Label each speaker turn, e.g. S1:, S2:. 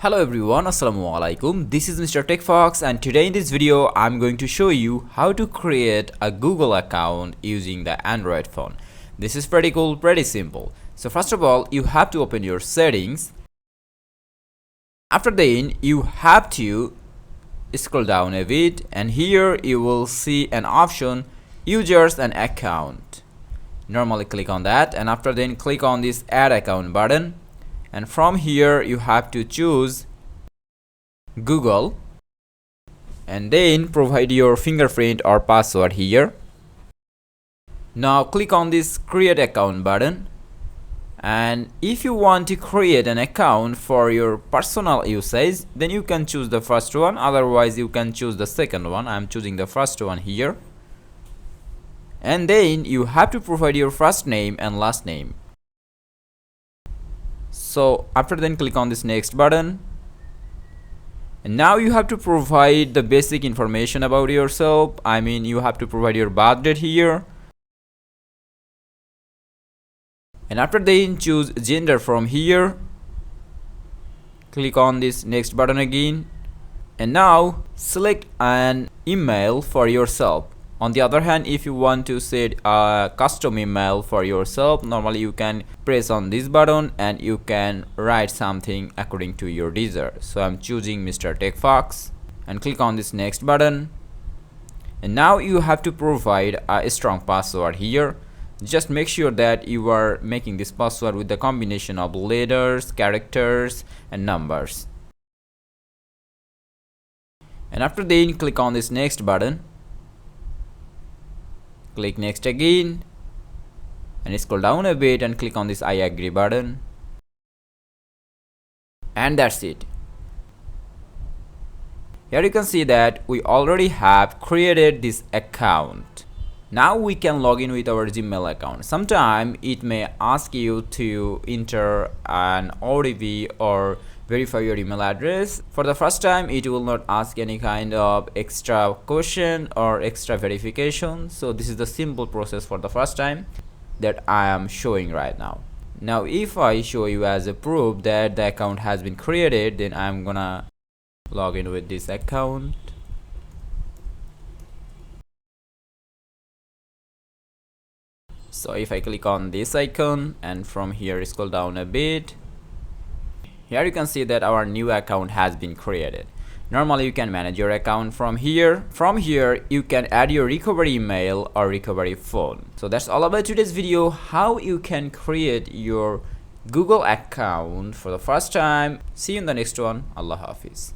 S1: Hello everyone, Assalamualaikum. This is Mr. TechFox, and today in this video I'm going to show you how to create a Google account using the Android phone. This is pretty cool, pretty simple. So first of all, you have to open your settings. After then, you have to scroll down a bit, and here you will see an option, users and account. Normally click on that, and after then click on this add account button. And from here you have to choose Google and then provide your fingerprint or password here. Now click on this create account button, and if you want to create an account for your personal usage, then you can choose the first one, otherwise you can choose the second one. I'm choosing the first one here. And then you have to provide your first name and last name. So after then click on this next button, and now you have to provide the basic information about yourself. I mean, you have to provide your birth date here, and after then choose gender from here. Click on this next button again, and now select an email for yourself. On the other hand, if you want to set a custom email for yourself, normally you can press on this button and you can write something according to your desire. So I'm choosing Mr. TechFox and click on this next button. And now you have to provide a strong password here. Just make sure that you are making this password with the combination of letters, characters, and numbers. And after then click on this next button. Click next again and scroll down a bit and click on this I agree button, and that's it. Here you can see that we already have created this account. Now we can log in with our Gmail account. Sometime it may ask you to enter an OTP or verify your email address. For the first time, it will not ask any kind of extra question or extra verification. So this is the simple process for the first time that I am showing right now. Now if I show you as a proof that the account has been created, then I'm gonna log in with this account. So if I click on this icon and from here scroll down a bit, here you can see that our new account has been created. Normally you can manage your account from here. From here you can add your recovery email or recovery phone. So that's all about today's video, how you can create your Google account for the first time. See you in the next one. Allah Hafiz.